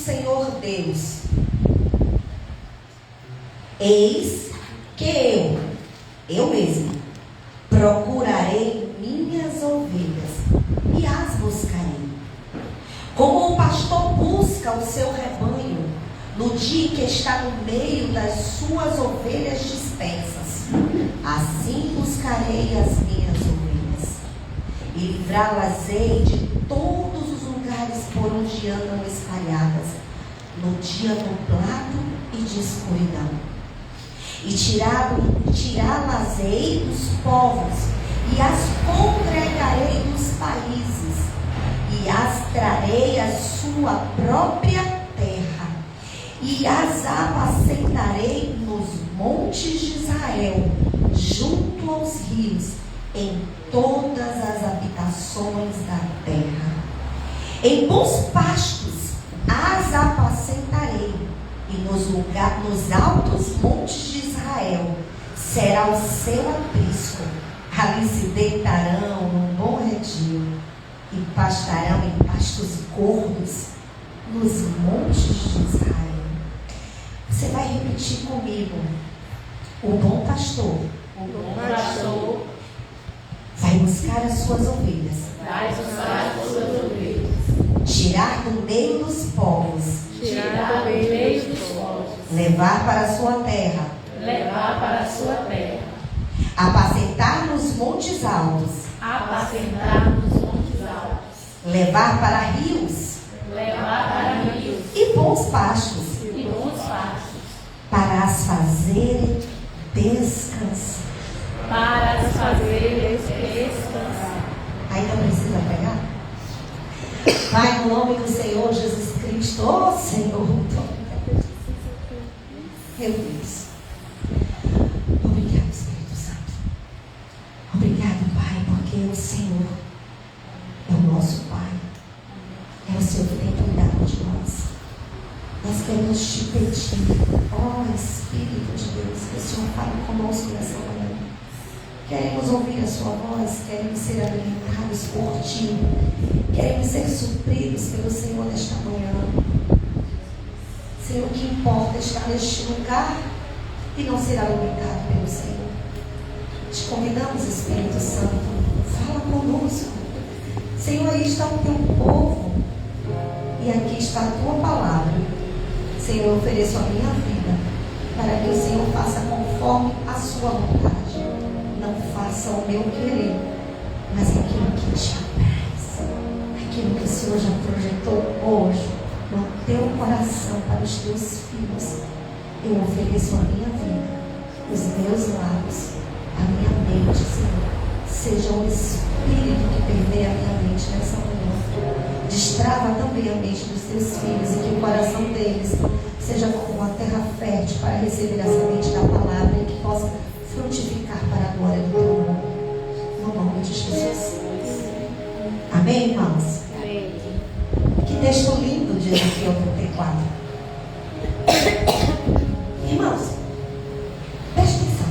Senhor Deus: eis que eu mesmo, procurarei minhas ovelhas e as buscarei. Como o pastor busca o seu rebanho no dia em que está no meio das suas ovelhas dispersas, assim buscarei as minhas ovelhas e livrá-las-ei de todos os lugares por onde andam espalhadas no dia nublado e de escuridão. E tirá-las-ei dos povos, e as congregarei dos países, e as trarei à sua própria terra, e as apacentarei nos montes de Israel, junto aos rios, em todas as habitações da terra. Em bons pastos as apacentarei, e nos altos montes de Israel será o seu aprisco. Ali se deitarão num bom redil e pastarão em pastos gordos nos montes de Israel. Você vai repetir comigo: o bom pastor vai buscar as suas ovelhas, tirar do meio dos povos, levar para a sua terra, apacentar nos montes altos, levar para rios, e bons pastos, para as fazerem descansar. Ainda precisa pegar? Pai, no nome do Senhor Jesus Cristo, ó Senhor, meu Deus, obrigado, Espírito Santo. Obrigado, Pai, porque o Senhor é o nosso Pai, é o Senhor que tem cuidado de nós. Nós queremos te pedir, ó Espírito de Deus, que o Senhor fale conosco nessa manhã. Queremos ouvir a sua voz, queremos ser alimentados por ti, queremos ser supridos pelo Senhor nesta manhã. Senhor, o que importa é estar neste lugar e não ser alimentado pelo Senhor. Te convidamos, Espírito Santo, fala conosco. Senhor, aí está o teu povo e aqui está a tua palavra. Senhor, eu ofereço a minha vida para que o Senhor faça conforme a sua vontade. Não faça o meu querer, mas aquilo que te apraz, aquilo que o Senhor já projetou hoje no teu coração para os teus filhos. Eu ofereço a minha vida, os meus lábios, a minha mente, Senhor. Seja o Espírito que permeia a minha mente nessa manhã. Destrava também a mente dos teus filhos e que o coração deles seja como uma terra fértil para receber a semente da palavra e que possa frutificar para a glória do teu nome. No nome de Jesus. Amém, irmãos? Amém. Que texto lindo de Ezequiel 34. Irmãos, preste atenção.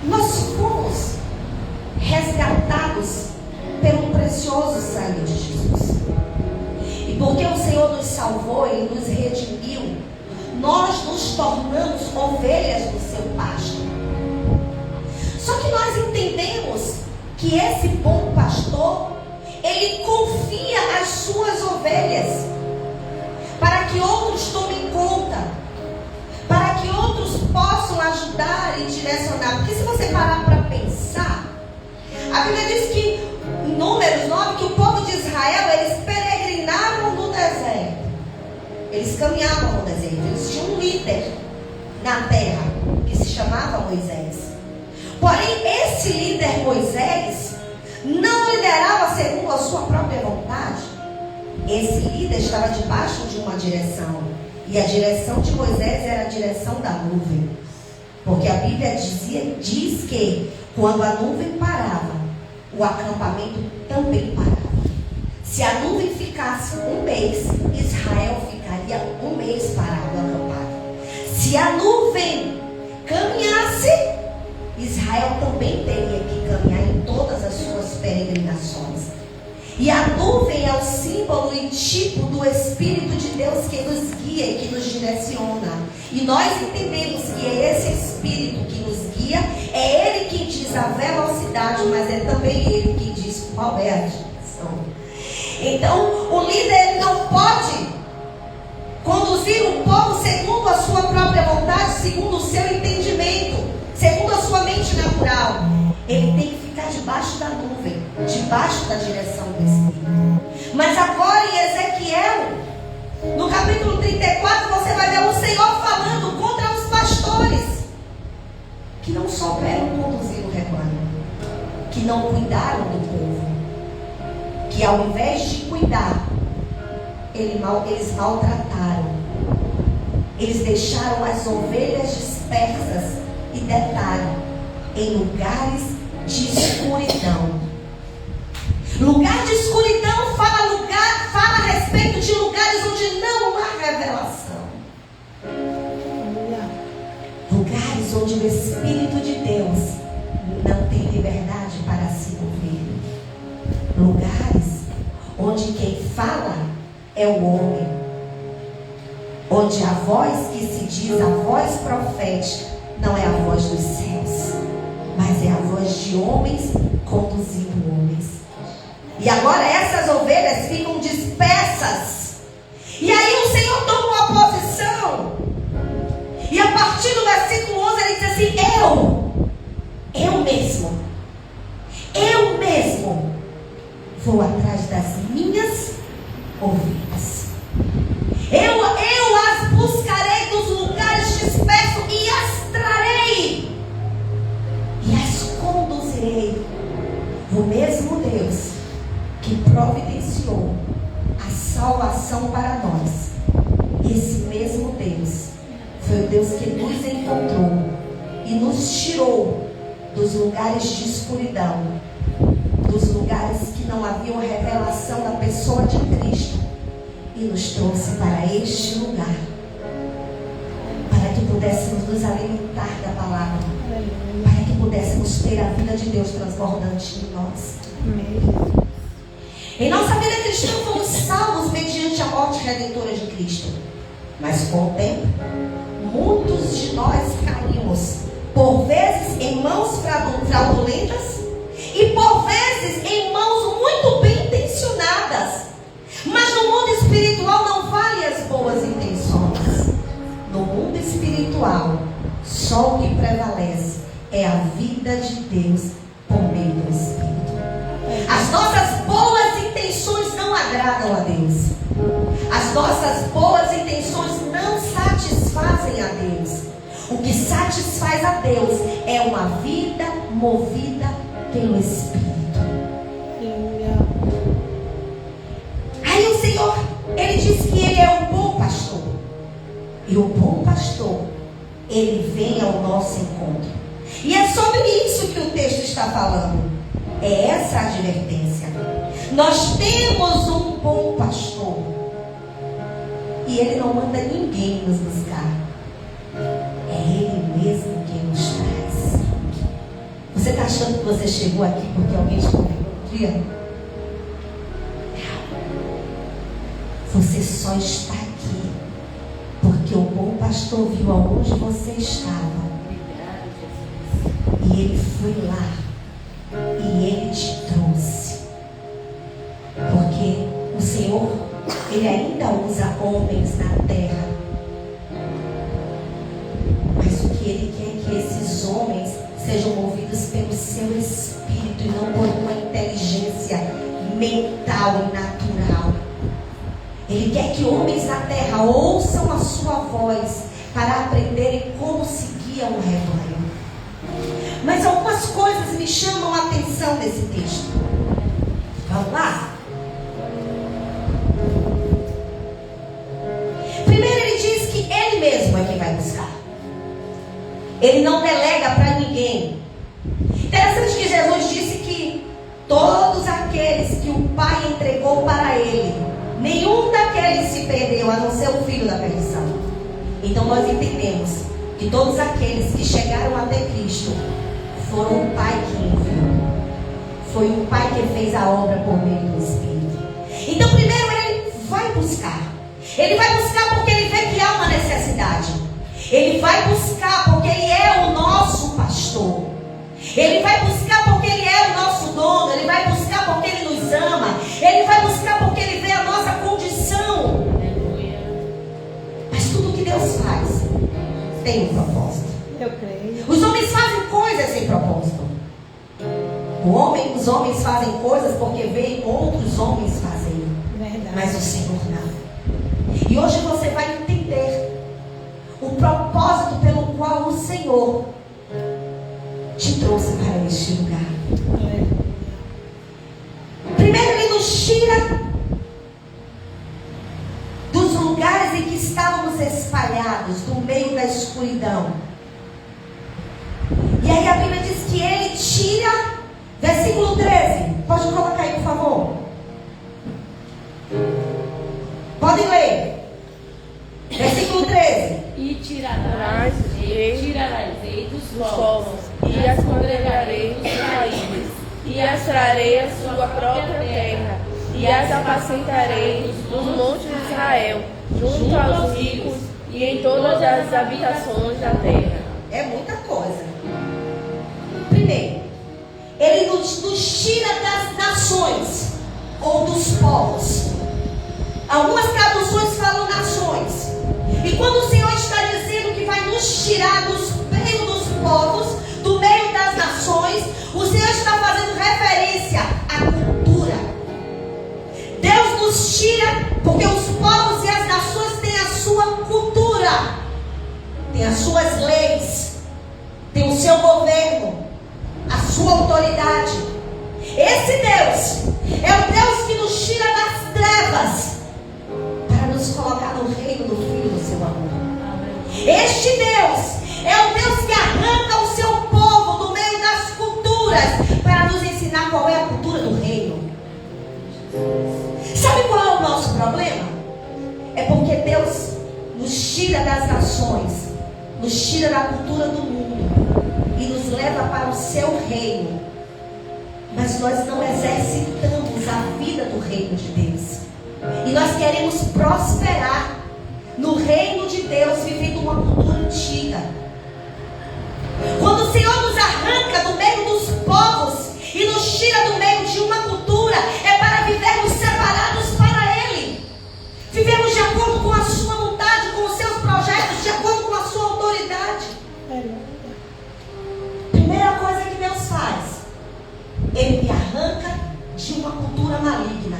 Nós fomos resgatados pelo precioso sangue de Jesus. E porque o Senhor nos salvou e nos redimiu, nós nos tornamos ovelhas do seu pasto. Só que nós entendemos que esse bom pastor, ele confia as suas ovelhas para que outros tomem conta, para que outros possam ajudar e direcionar. Porque se você parar para pensar, a Bíblia diz que em Números 9, que o povo de Israel, eles peregrinaram no deserto. Eles caminhavam no deserto. Eles tinham um líder na terra que se chamava Moisés. Porém, esse líder Moisés não liderava segundo a sua própria vontade. Esse líder estava debaixo de uma direção. E a direção de Moisés era a direção da nuvem. Porque a Bíblia diz que quando a nuvem parava, o acampamento também parava. Se a nuvem ficasse um mês, Israel ficaria um mês parado acampado. Se a nuvem caminhasse, Israel também teria que caminhar em todas as suas peregrinações. E a nuvem é o símbolo e tipo do Espírito de Deus que nos guia e que nos direciona. E nós entendemos que é esse Espírito que nos guia, é Ele quem diz a velocidade, mas é também Ele quem diz qual é a direção. Então, o líder ele não pode conduzir o povo segundo a sua própria vontade, segundo o seu entendimento, segundo a sua mente natural. Ele tem que ficar debaixo da nuvem, debaixo da direção do Espírito. Mas agora em Ezequiel, no capítulo 34, você vai ver o Senhor falando contra os pastores que não souberam conduzir o rebanho, que não cuidaram do povo, que ao invés de cuidar, eles maltrataram. Eles deixaram as ovelhas dispersas e detalhe, em lugares de escuridão. Lugar de escuridão fala a respeito de lugares onde não há revelação. Lugares onde o Espírito de Deus não tem liberdade para se mover. Lugares onde quem fala é o homem. Onde a voz que se diz, a voz profética, não é a voz dos céus, mas é a voz de homens conduzindo homens. E agora essas ovelhas ficam dispersas. E aí o Senhor toma uma posição. E a partir do versículo 11 ele diz assim: eu mesmo vou atrás das minhas ovelhas. Eu as buscarei dos lugares dispersos e as trarei e as conduzirei. O mesmo Deus que providenciou a salvação para nós, esse mesmo Deus foi o Deus que nos encontrou e nos tirou dos lugares de escuridão, dos lugares que não haviam revelação da pessoa de Cristo, e nos trouxe para este lugar, para que pudéssemos nos alimentar da palavra, para que pudéssemos ter a vida de Deus transbordante em nós. Em nossa vida cristã fomos salvos mediante a morte redentora de Cristo, mas com o tempo muitos de nós caímos, por vezes em mãos fraudulentas e por vezes em mãos muito bem intencionadas. Mas no mundo espiritual não vale as boas intenções. No mundo espiritual, só o que prevalece é a vida de Deus por meio do Espírito. As nossas boas intenções não agradam a Deus. As nossas boas intenções não satisfazem a Deus. O que satisfaz a Deus é uma vida movida pelo Espírito. Aí o Senhor, Ele diz que Ele é o bom pastor. E o bom pastor, Ele vem ao nosso encontro. E é sobre isso que o texto está falando. É essa a advertência. Nós temos um bom pastor. E Ele não manda ninguém nos buscar. É Ele mesmo quem nos traz. Você está achando que você chegou aqui porque alguém te convidou um dia? Não. Você só está aqui porque o bom pastor viu aonde você estava. E Ele foi lá. E Ele te trouxe. Porque o Senhor, Ele ainda usa homens na terra. Mas o que Ele quer é que esses homens sejam movidos pelo seu Espírito e não por uma inteligência mental e natural. Ele quer que homens na terra ouçam a sua voz para aprenderem como se guia um rebanho. Mas algumas coisas me chamam a atenção nesse texto. Vamos lá? Primeiro ele diz que Ele mesmo é quem vai buscar. Ele não delega para ninguém. Interessante que Jesus disse que todos aqueles que o Pai entregou para Ele, nenhum daqueles se perdeu, a não ser o filho da perdição. Então nós entendemos que todos aqueles que chegaram até Cristo foram o Pai que enviou. Foi o Pai que fez a obra por meio do Espírito. Ele vai buscar porque ele vê que há uma necessidade. Ele vai buscar porque ele é o nosso pastor. Ele vai buscar porque ele é o nosso dono. Ele vai buscar porque ele nos ama. Ele vai buscar porque ele vê a nossa condição. Mas tudo que Deus faz tem um propósito. Eu creio. Os homens fazem coisas sem propósito. Os homens fazem coisas porque veem outros homens fazendo. Verdade. Mas o Senhor não. E hoje você vai entender o propósito pelo qual o Senhor te trouxe para este lugar. Primeiro ele nos tira dos lugares em que estávamos espalhados, do meio da escuridão. E aí a Bíblia diz que ele tira, versículo 13, pode colocar aí por favor. Podem ler. Versículo 13. E tirarás dos povos, e as congregarei dos países, e as trarei à sua própria terra, e as apacentarei nos montes de Israel, junto aos ricos e em todas as habitações da terra. É muita coisa. Primeiro, ele nos tira das nações ou dos povos. Algumas traduções falam nações. E quando o Senhor está dizendo que vai nos tirar dos meio dos povos, do meio das nações, o Senhor está fazendo referência à cultura. Deus nos tira porque os povos e as nações têm a sua cultura, têm as suas leis, têm o seu governo, a sua autoridade. Esse Deus é o Deus que nos tira das trevas para nos colocar no reino do Filho do seu amor. Este Deus é o Deus que arranca o seu povo do meio das culturas para nos ensinar qual é a cultura do reino. Sabe qual é o nosso problema? É porque Deus nos tira das nações, nos tira da cultura do mundo e nos leva para o seu reino. Mas nós não exercitamos a vida do reino de Deus. E nós queremos prosperar no reino de Deus, vivendo uma cultura antiga. Quando o Senhor nos arranca do meio dos povos e nos tira do meio de uma cultura, é para vivermos separados para Ele. Vivemos de acordo com a sua vontade, com os seus projetos, de acordo com a sua autoridade. Primeira coisa que Deus faz, Ele me arranca de uma cultura maligna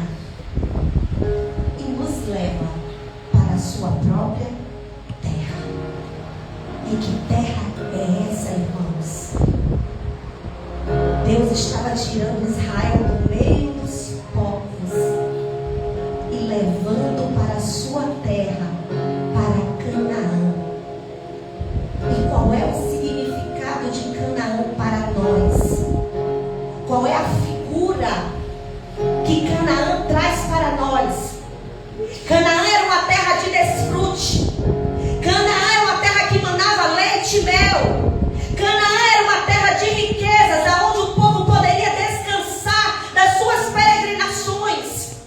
e nos leva para a sua própria terra. E que terra é essa, irmãos? Deus estava tirando Israel do meio dos povos e levando para a sua terra, para Canaã. E qual é o significado de Canaã para nós? Qual é a figura que Canaã traz para nós? Canaã era uma terra de desfrute. Canaã era uma terra que manava leite e mel. Canaã era uma terra de riquezas, aonde o povo poderia descansar das suas peregrinações.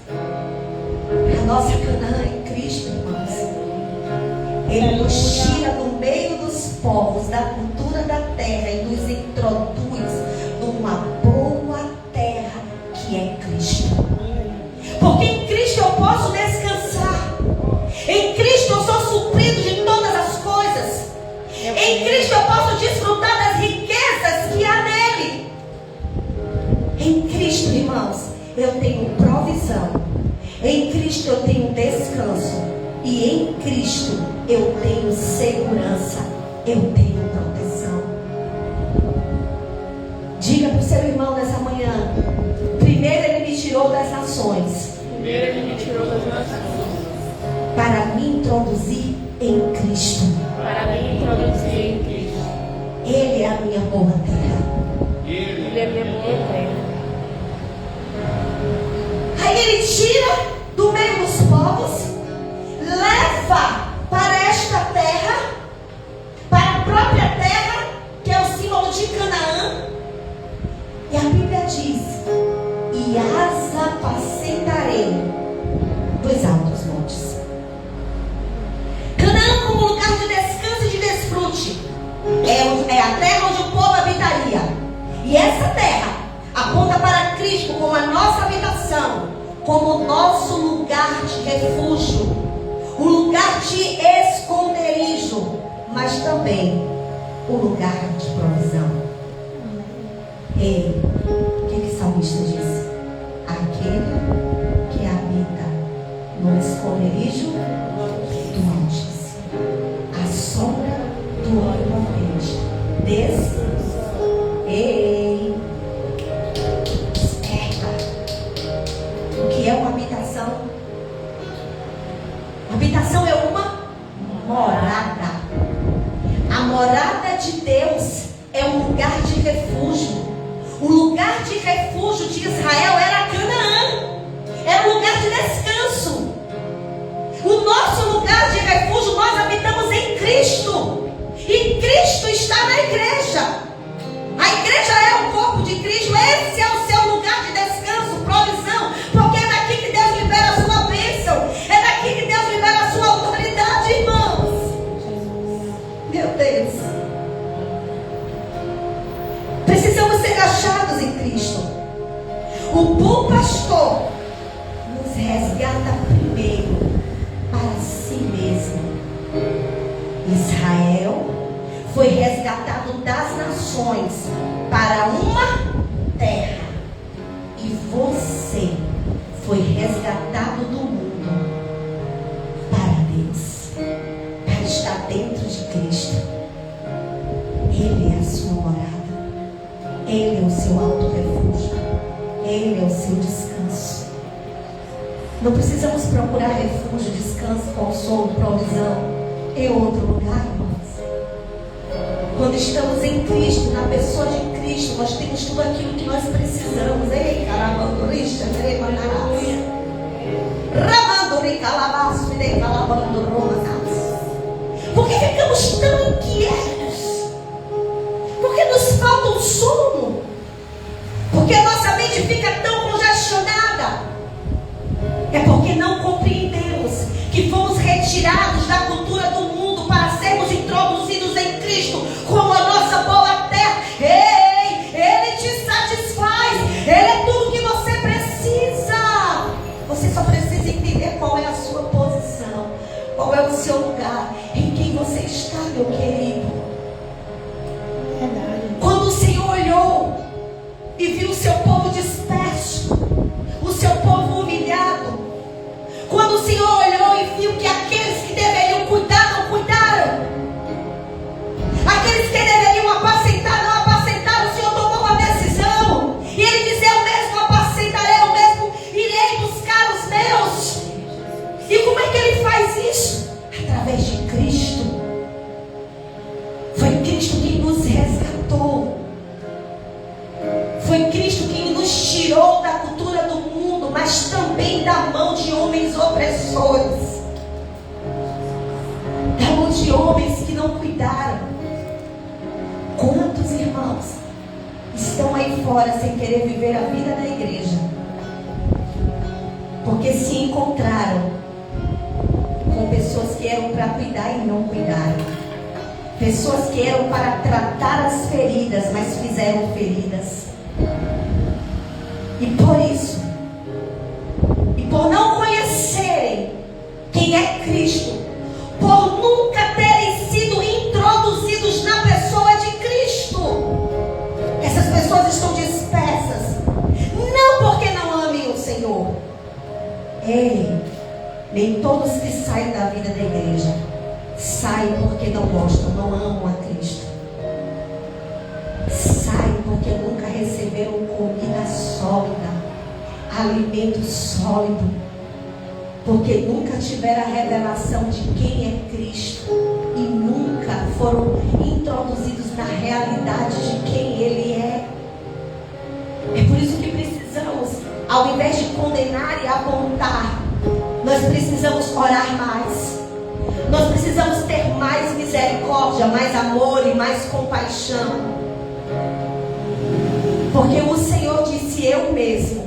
A nossa Canaã é Cristo, irmãos. Ele nos tira do meio dos povos, da cultura da terra e nos introduz numa boa terra que é Cristo. Porque em Cristo eu posso descansar. Em Cristo eu sou suprido de todas as coisas. Em Cristo eu posso desfrutar das riquezas que há nele. Em Cristo, irmãos, eu tenho provisão. Em Cristo eu tenho descanso. E em Cristo eu tenho segurança. Eu tenho proteção. Diga para o seu irmão nessa manhã: primeiro ele me tirou das nações. Primeiro ele me tirou das nações. Para me introduzir em Cristo. Para me introduzir em Cristo. Ele é a minha boa terra. Ele é minha boa terra. Aí ele tira do meio dos povos, leva para esta terra, para a própria terra, que é o símbolo de Canaã. E a Bíblia diz: e as apacentarei dos altos montes. E essa terra aponta para Cristo como a nossa habitação, como o nosso lugar de refúgio, o lugar de esconderijo, mas também o lugar de provisão. Ele, o que o salmista disse? Aquele que habita no esconderijo do Altíssimo, a sombra do Onipotente, Ei, desperta. O que é uma habitação? Habitação é uma morada. A morada de Deus é um lugar de refúgio. O lugar de refúgio de Israel era Canaã. Era um lugar de descanso. O nosso lugar de refúgio, nós habitamos em Cristo. E Cristo está na igreja. A igreja é o corpo de Cristo. Esse é o seu lugar de descanso, provisão. Porque é daqui que Deus libera a sua bênção. É daqui que Deus libera a sua autoridade, irmãos. Meu Deus. Precisamos ser achados em Cristo. O bom pastor nos resgata primeiro para si mesmo. Israel foi resgatado das nações para uma terra. E você foi resgatado do mundo para Deus, para estar dentro de Cristo. Ele é a sua morada. Ele é o seu alto refúgio. Ele é o seu descanso. Não precisamos procurar refúgio, descanso, consolo, provisão em outro lugar, irmãos. Quando estamos em Cristo, na pessoa de Cristo, nós temos tudo aquilo que nós precisamos. Ei, carabandorista, por que ficamos tão inquietos? Por que nos falta um sono? Porque a nossa mente fica tão congestionada? É porque não compreendemos que fomos retirados da cultura do mundo para sermos introduzidos em Cristo como a nossa boa terra. Ei, Ele te satisfaz. Ele é tudo que você precisa. Você só precisa entender qual é a sua posição, qual é o seu lugar, em quem você está, meu querido. Verdade. Quando o Senhor olhou e viu o seu povo disperso, o seu povo humilhado, quando o Senhor olhou e viu que aqueles que deveriam cuidar não cuidaram, aqueles que deveriam apacentar não apacentaram, o Senhor tomou uma decisão. E Ele diz: eu mesmo apacentarei, eu mesmo irei buscar os meus. E como é que Ele faz isso? Através de Cristo. Foi Cristo quem nos resgatou. Foi Cristo quem nos tirou da cultura do mundo, mas também da mão de homens opressores, da mão de homens que não cuidaram. Quantos irmãos estão aí fora sem querer viver a vida da igreja, porque se encontraram com pessoas que eram para cuidar e não cuidaram, pessoas que eram para tratar as feridas, mas fizeram feridas. E por isso, e por não conhecerem quem é Cristo, por nunca terem sido introduzidos na pessoa de Cristo, essas pessoas estão dispersas. Não porque não amem o Senhor. Ei, nem todos que saem da vida da igreja saem porque não gostam, não amam a Cristo. Saem porque nunca receberam comida sólida, alimento sólido, porque nunca tiveram a revelação de quem é Cristo e nunca foram introduzidos na realidade de quem Ele é. É por isso que precisamos, ao invés de condenar e apontar, nós precisamos orar mais. Nós precisamos ter mais misericórdia, mais amor e mais compaixão. Porque o Senhor disse: eu mesmo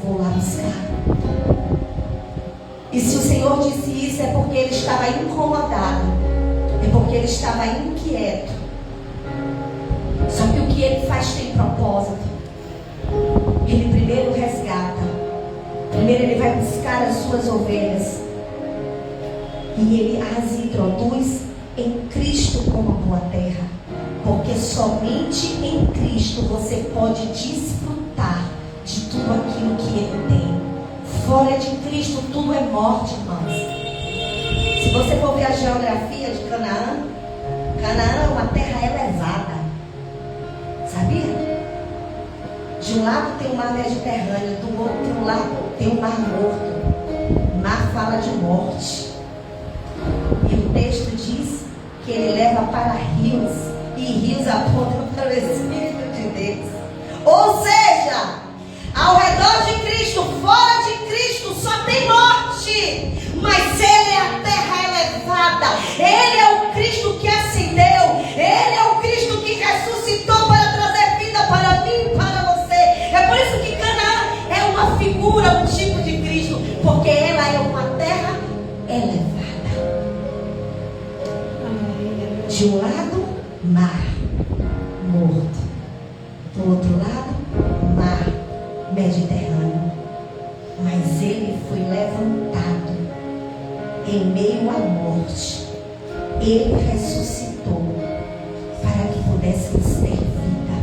vou lá buscar. E se o Senhor disse isso, é porque Ele estava incomodado, é porque Ele estava inquieto. Só que o que Ele faz tem propósito. Ele primeiro resgata. Primeiro Ele vai buscar as suas ovelhas. E Ele as introduz em Cristo como a boa terra. Porque somente em Cristo você pode desfrutar de tudo aquilo que Ele tem. Fora de Cristo tudo é morte, irmãos. Se você for ver a geografia de Canaã, Canaã é uma terra elevada. Sabia? De um lado tem o mar Mediterrâneo, do outro lado tem o mar Morto. O mar fala de morte. E o texto diz que ele leva para rios, e rios apontam para o Espírito de Deus. Ou seja, ao redor de Cristo, fora de Cristo, só tem morte. Mas Ele é a terra elevada. Ele é o Cristo que ascendeu. Ele é o Cristo que ressuscitou para trazer vida para mim e para você. É por isso que Canaã é uma figura, um tipo de Cristo. Porque ela é uma terra elevada. De um lado, mar morto. Do outro lado, mar Mediterrâneo. Mas Ele foi levantado em meio à morte. Ele ressuscitou para que pudéssemos ter vida.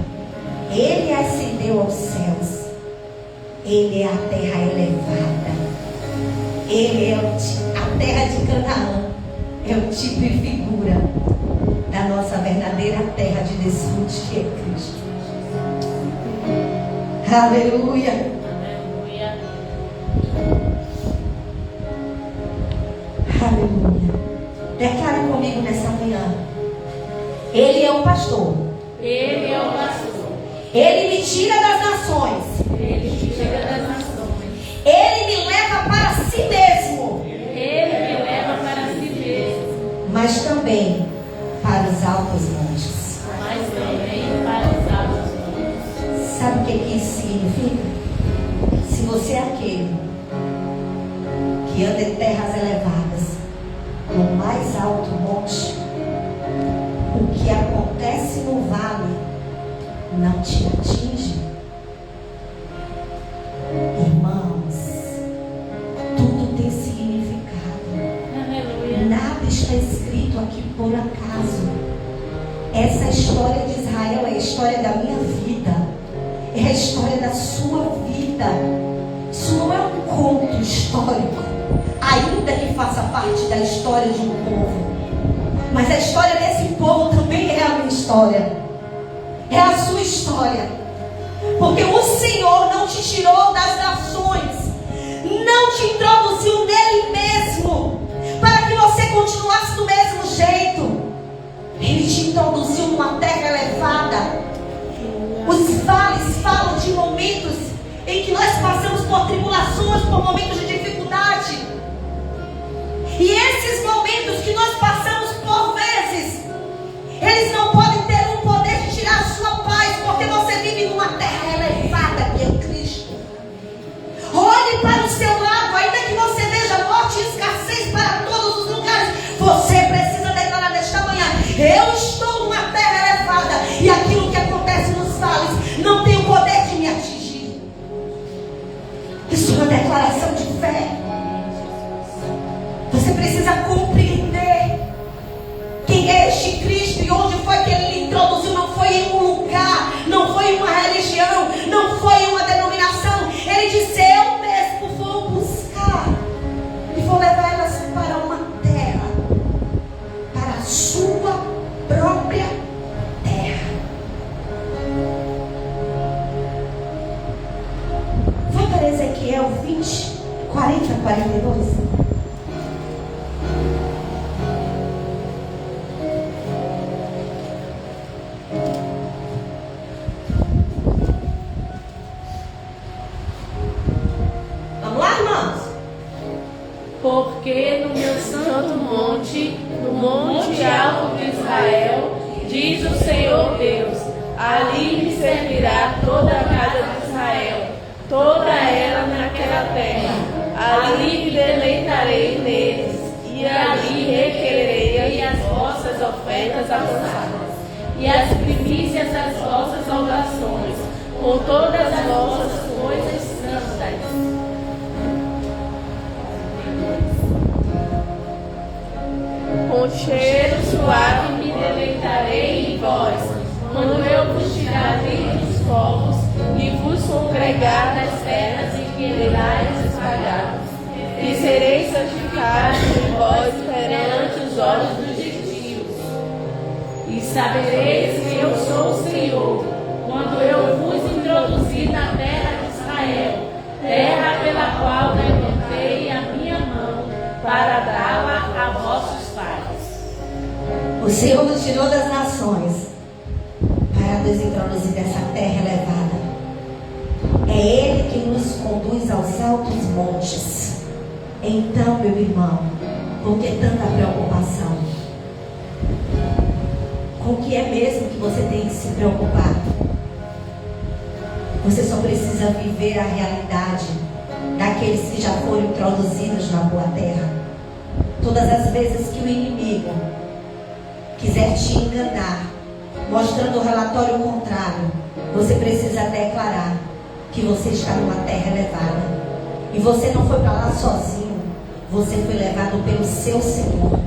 Ele ascendeu aos céus. Ele é a terra elevada. Ele é a terra de Canaã. É o tipo e figura da nossa verdadeira terra de desfrute, que é Cristo. Aleluia. Aleluia. Aleluia. Declare comigo nessa manhã. Ele é o pastor. Ele é o pastor. Ele me tira das nações. Ele me tira das nações. Ele me leva para si mesmo. Ele me leva para si mesmo. Mas também para os altos montes. Mas também para os altos montes. Sabe o que isso significa? Se você é aquele que anda em terras elevadas, no mais alto monte, o que acontece no vale não te atinge. Irmãos, tudo tem significado. Aleluia. Nada está escrito aqui por acaso. Essa história de Israel é a história da minha vida. É a história da sua vida. Isso não é um conto histórico, ainda que faça parte da história de um povo. Mas a história desse povo também é a minha história. É a sua história. Porque o Senhor não te tirou das nações, não te introduziu nele mesmo para que você continuasse do mesmo jeito. Ele te introduziu numa terra elevada. Os vales falam de momentos em que nós passamos por tribulações, por momentos de dificuldade. E esses momentos que nós passamos por vezes, eles não podem ter o poder de tirar a sua paz, porque você vive numa terra elevada que é Cristo. Olhe para o seu lado, ainda que você veja morte e escassez para todos os lugares, você precisa declarar nesta manhã: eu estou numa terra elevada, e aquilo que acontece nos vales não tem o poder de me atingir. Isso é uma declaração de fé. Você precisa compreender quem é este Cristo e onde foi que Ele lhe introduziu. Não foi em um lugar, não foi em uma religião, não foi em uma denominação. Ele disse: eu mesmo vou buscar e vou levar elas para uma terra, para a sua própria terra. Vai para Ezequiel 20, 40, 42. Porque no meu santo monte, no monte alto de Israel, diz o Senhor Deus, ali me servirá toda a casa de Israel, toda ela naquela terra. Ali me deleitarei neles, e ali requererei as vossas ofertas avançadas, e as primícias das vossas com todas as vossas coisas santas. Com cheiro suave me deleitarei em vós, quando eu vos tirar dos povos e vos congregar nas terras em que erais espalhados. E sereis santificados em vós perante os olhos dos gentios. E sabereis que eu sou o Senhor, quando eu vos introduzi na terra de Israel, terra pela qual levantei a minha mão para dá-la a vossos pais. O Senhor nos tirou das nações para nos introduzir nessa terra elevada. É Ele que nos conduz aos altos montes. Então, meu irmão, por que tanta preocupação? Com o que é mesmo que você tem que se preocupar? Você só precisa viver a realidade daqueles que já foram introduzidos na boa terra. Todas as vezes que o inimigo quiser te enganar, mostrando o relatório contrário, você precisa declarar que você está numa terra elevada. E você não foi para lá sozinho. Você foi levado pelo seu Senhor.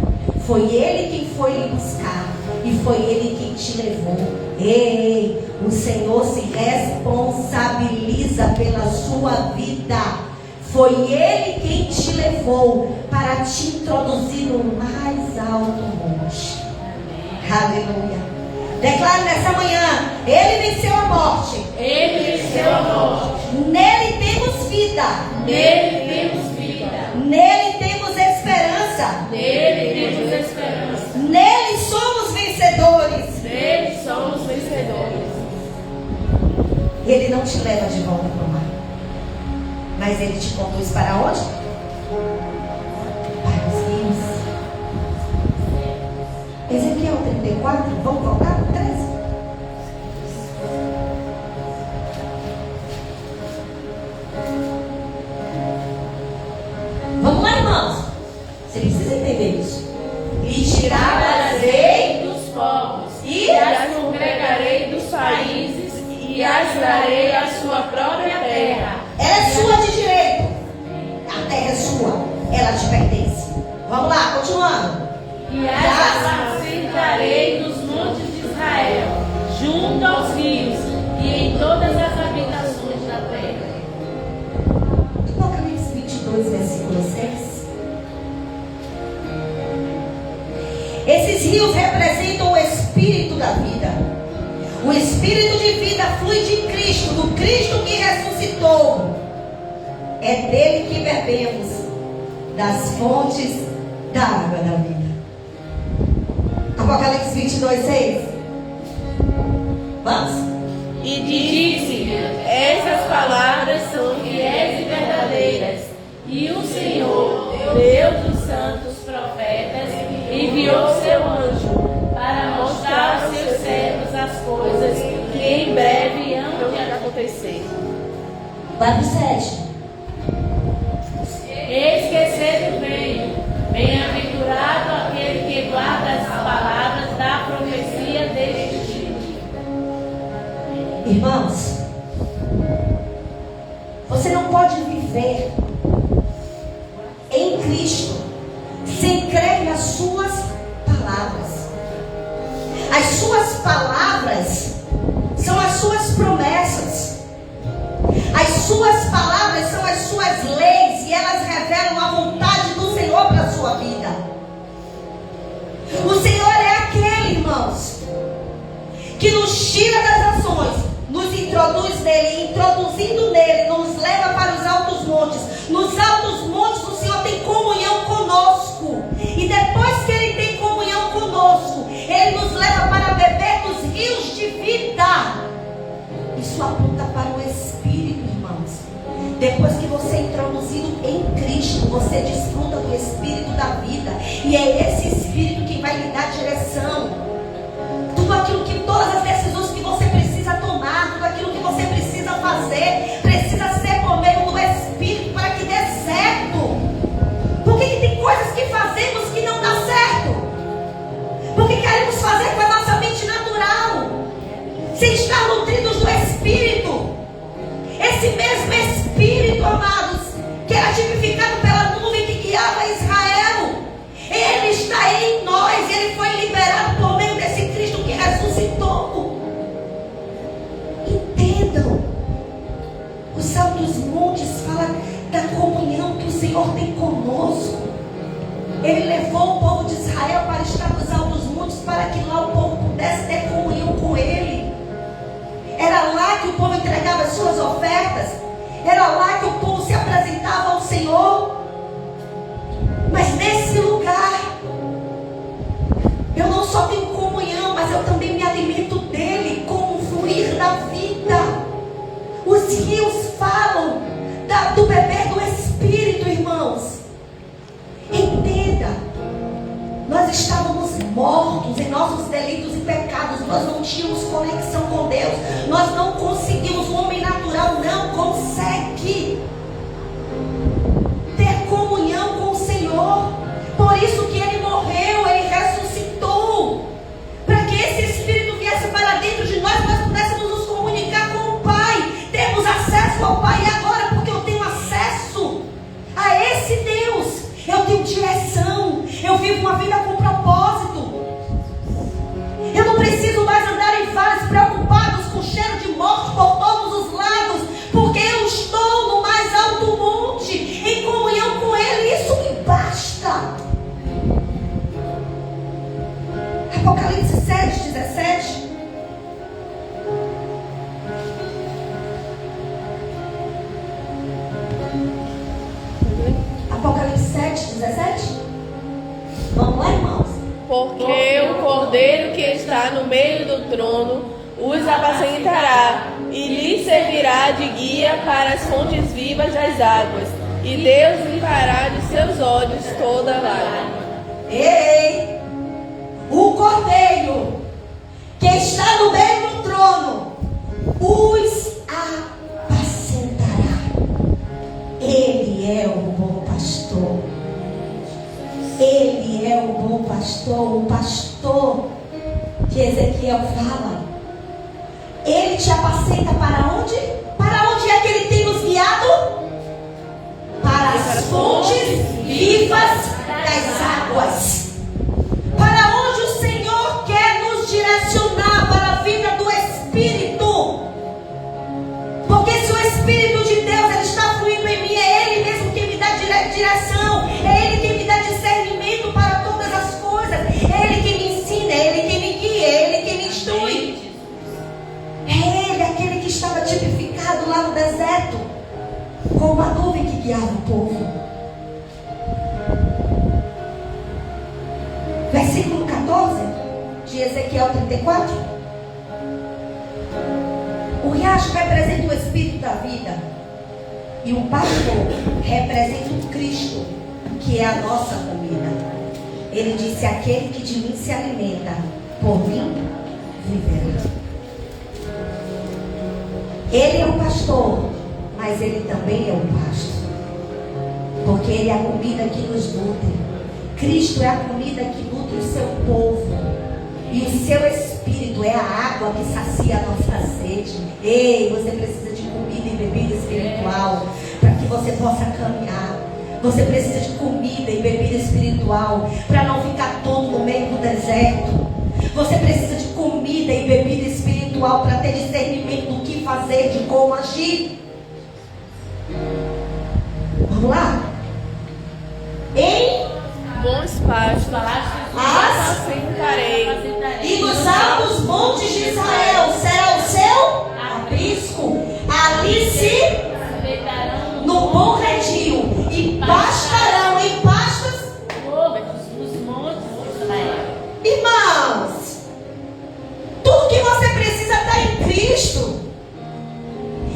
Foi Ele quem foi lhe buscar. E foi Ele quem te levou. Ei, o Senhor se responsabiliza pela sua vida. Foi Ele quem te levou para te introduzir no mais alto monte. Aleluia. Declare nessa manhã: Ele venceu a morte. Ele venceu a morte. Nele temos vida. Nele temos vida. Nele temos esperança. Nele temos esperança. Nele somos vencedores. Nele somos vencedores. Ele não te leva de volta para o mar, mas Ele te conduz para onde? Para os rios. Ezequiel 34, vamos voltar? 13. Vamos lá, irmãos. Você precisa entender isso. E tirarei dos povos, e as congregarei dos países e as darei a sua própria terra. ela é sua de direito. A terra é sua. Ela te pertence. Vamos lá, continuando. e as apacentarei nos montes de Israel, junto aos rios e em todas as habitações da terra. Apocalipse 22, versículo 6. Esses rios representam o Espírito da vida. O Espírito de vida flui de Cristo, do Cristo que ressuscitou. É dele que bebemos, das fontes da água da vida. Apocalipse 22, 6. Vamos? E disse: essas palavras são fiéis e verdadeiras. E o Senhor, Deus dos santos profetas, enviou seu anjo para mostrar aos seus servos as coisas que em breve hão de acontecer. Vai para o 7. Eis que cedo venho, bem-aventurado aquele que guarda as palavras da profecia deste livro. Irmãos, você não pode viver em Cristo sem crer nas suas palavras. As suas palavras são as suas promessas. As suas palavras são as suas leis e elas revelam a vontade do Senhor para a sua vida. O Senhor é aquele, irmãos, que nos tira das ações, nos introduz nele, introduzindo nele, nos leva para os altos montes. Nos altos montes o Senhor tem comunhão conosco. E depois que Ele tem comunhão conosco, Ele nos leva para beber dos rios de vida. Isso aponta para o Espírito, irmãos. Depois que você é introduzido em Cristo, você desfruta do Espírito da vida. E é esse Espírito que vai lhe dar direção. Tudo aquilo que, todas as decisões que você precisa tomar, tudo aquilo que você precisa fazer, precisa ser por meio do Espírito para que dê certo. Por que tem coisas que fazemos que não dá certo? Porque queremos fazer com a nossa mente natural, sem estar nutridos do Espírito. tipificado pela nuvem que guiava Israel. Ele está em nós. Ele foi liberado por meio desse Cristo que ressuscitou. Entendam. O Salmo dos Montes fala da comunhão que o Senhor tem conosco. Ele levou o povo de Israel para estar nos altos montes, para que lá o povo pudesse ter comunhão com Ele. Era lá que o povo entregava as suas ofertas. Era lá que o povo se apresentava ao Senhor. Mas nesse lugar, eu não só tenho comunhão, mas eu também me alimento dele, com o fluir da vida. Os rios falam do beber do Espírito, irmãos. Entenda, nós estávamos mortos em nossos delitos e pecados. Nós não tínhamos conexão com Deus. Nós não conseguimos. O homem natural não consegue ter comunhão com o Senhor. Por isso que Ele morreu, Ele ressuscitou, para que esse Espírito viesse para dentro de nós, nós pudéssemos nos comunicar com o Pai, termos acesso ao Pai. E agora, porque eu tenho acesso a esse Deus, eu tenho direção, eu vivo uma vida com propósito. Eu não preciso mais andar em vales preocupados com cheiro de morte por todos os lados, porque eu estou no mais alto monte, em comunhão com Ele. Isso me basta. Apocalipse 7:17. Apocalipse 7:17. Vamos lá, irmãos. Porque o Cordeiro que está no meio do trono os apacentará e lhes servirá de guia para as fontes vivas das águas, e Deus limpará de seus olhos toda a lágrima. Ei! O Cordeiro que está no meio do trono os apacentará. Ele é o bom pastor. Ele é o bom pastor. O pastor que Ezequiel fala. Ele te apacenta para onde? Para onde é que Ele tem nos guiado? Para as fontes vivas das águas. Para onde o Senhor quer nos direcionar? Para a vida do Espírito. Porque se o Espírito de Deus ele está fluindo em mim, é Ele mesmo que me dá direção. É Ele que me dá discernimento para todas as coisas. É Ele que me ensina, é Ele que me guia, é Ele que me instrui. É Ele, aquele que estava tipificado lá no deserto, como a nuvem que guiava o povo. Versículo 14 de Ezequiel 34. O riacho representa o Espírito da vida, e o pastor representa o Cristo, que é a nossa comida. Ele disse: aquele que de mim se alimenta, por mim viverá. Ele é o pastor, mas ele também é o pasto, porque ele é a comida que nos nutre. Cristo é a comida que nutre o seu povo, e o seu Espírito é a água que sacia a nossa sede. Ei, você precisa de comida e bebida espiritual para que você possa caminhar. Você precisa de comida e bebida espiritual para não ficar todo no meio do deserto. Você precisa de comida e bebida espiritual para ter discernimento do que fazer, de como agir. Vamos lá? Em Bons pastos apacentarei, e nos altos montes de Israel será o seu aprisco. Ali se no bom redil, e pastarão em pastos Nos montes de Israel. Irmãos, tudo que você precisa está em Cristo.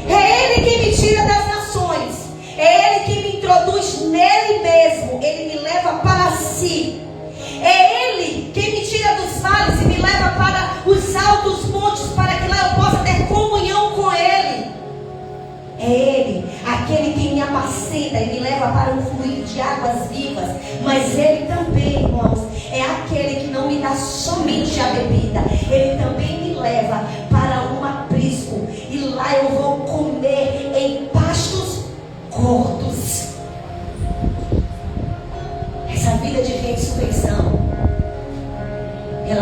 É Ele que me tira das nações, é Ele que me introduz nele mesmo. Ele me leva para si. É Ele que me tira dos vales e me leva para os altos montes, para que lá eu possa ter comunhão com Ele. É Ele, aquele que me apacenta e me leva para um fluir de águas vivas. Mas Ele também, irmãos, é aquele que não me dá somente a bebida. Ele também me leva para um aprisco, e lá eu vou comer em pastos gordos.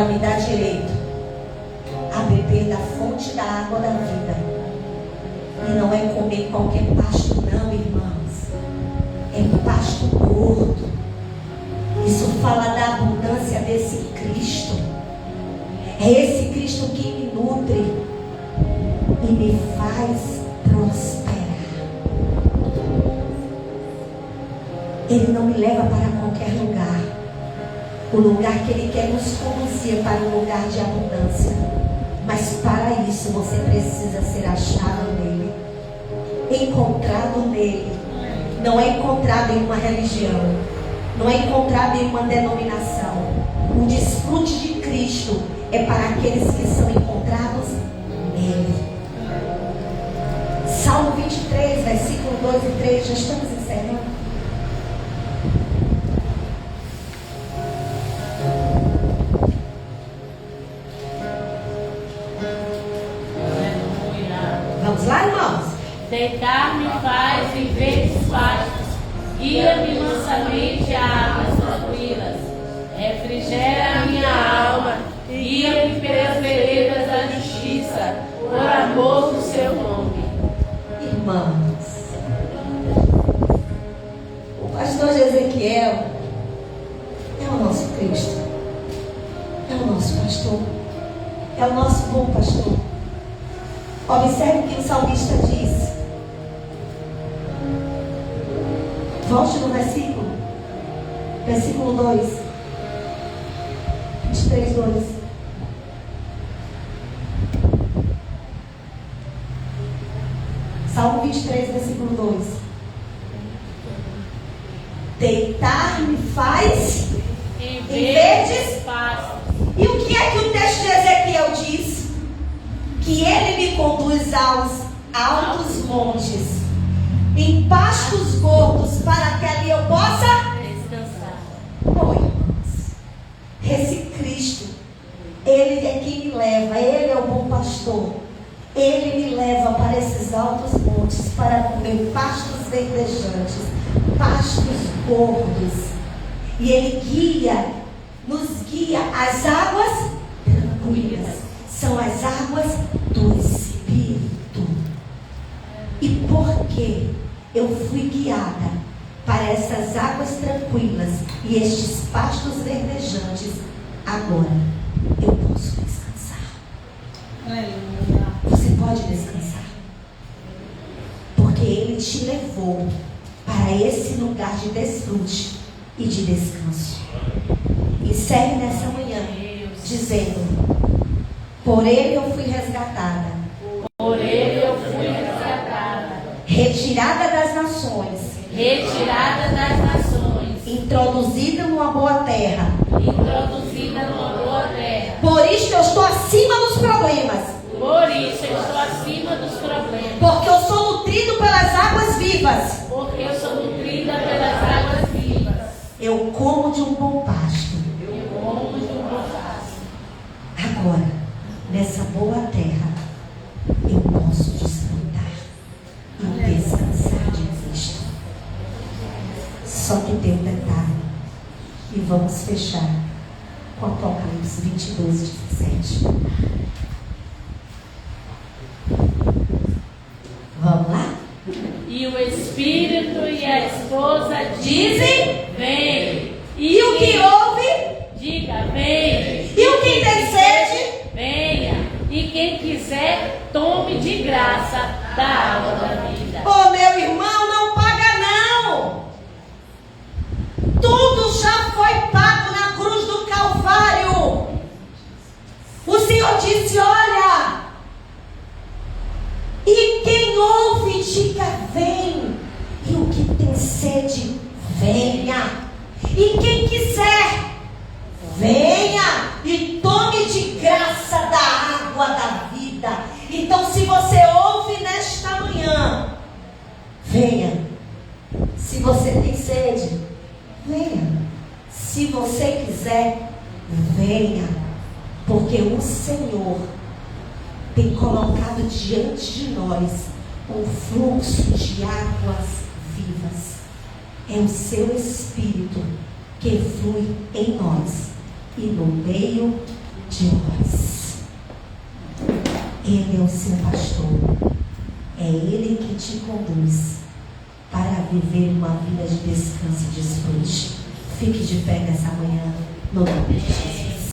ela me dá direito a beber da fonte da água da vida. E não é comer qualquer pasto não, irmãos. É pasto gordo. Isso fala da abundância desse Cristo. É esse Cristo que me nutre e me faz prosperar. Ele não me leva para qualquer lugar. O lugar que Ele quer nos conduzir é para um lugar de abundância. Mas para isso você precisa ser achado nele, encontrado nele. Não é encontrado em uma religião, não é encontrado em uma denominação. O desfrute de Cristo é para aqueles que são encontrados nele. Salmo 23, versículo 2 e 3, já estamos encerrando. Vamos lá, irmãos? Deitar-me faz em verdes pastos, guia-me mansamente a águas tranquilas, refrigera a minha alma, guia-me pelas veredas da justiça, por amor do seu nome. Irmãos, o pastor Ezequiel é o nosso Cristo, é o nosso pastor, é o nosso bom pastor. Observe o que o salmista diz. Volte no versículo 2, 23, 2. Salmo 23, versículo 2. Deitar-me faz em verdes pastos. E o que é que o texto de Ezequiel diz? Que ele me conduz aos altos montes, em pastos gordos, para que ali eu possa descansar. Oh, irmãos, esse Cristo, Ele é quem me leva, Ele é o bom pastor. Ele me leva para esses altos montes, para comer pastos verdejantes, pastos gordos. E Ele nos guia às águas tranquilas. São as águas do Espírito. E por que eu fui guiada para essas águas tranquilas e estes pastos verdejantes, agora eu posso descansar. Aleluia. Você pode descansar, porque Ele te levou para esse lugar de desfrute e de descanso. Encerre nessa manhã dizendo: por Ele eu fui resgatada. Por Ele eu fui resgatada. Retirada das nações. Retirada das nações. Introduzida numa boa terra. Introduzida numa boa terra. Por isso eu estou acima dos problemas. Por isso eu estou acima dos problemas. Porque eu sou nutrido pelas águas vivas. Porque eu sou nutrida pelas águas vivas. Eu como de um bom pasto. Eu como de um bom pasto. Agora, nessa boa terra, eu posso desfrutar e descansar de Cristo. Só que tem um detalhe. E vamos fechar com Apocalipse 22, 17. Vamos lá? E o Espírito e a esposa dizem: vem. E o que ouve? Diga: vem. E o que tem sede? Venha. E quem quiser, tome de graça da água da vida. Oh, meu irmão, não paga não. Tudo já foi pago na cruz do Calvário. O Senhor disse: olha, e quem ouve, diga: vem. E o que tem sede, venha. E quem quiser, venha e tome de graça da água da vida. Então, se você ouve nesta manhã, venha. Se você tem sede, venha. Se você quiser, venha. Porque o Senhor tem colocado diante de nós um fluxo de águas vivas. É o seu Espírito que flui em nós e no meio de nós. Ele é o seu pastor. É Ele que te conduz para viver uma vida de descanso e desfrute. Fique de pé nessa manhã, no nome de Jesus.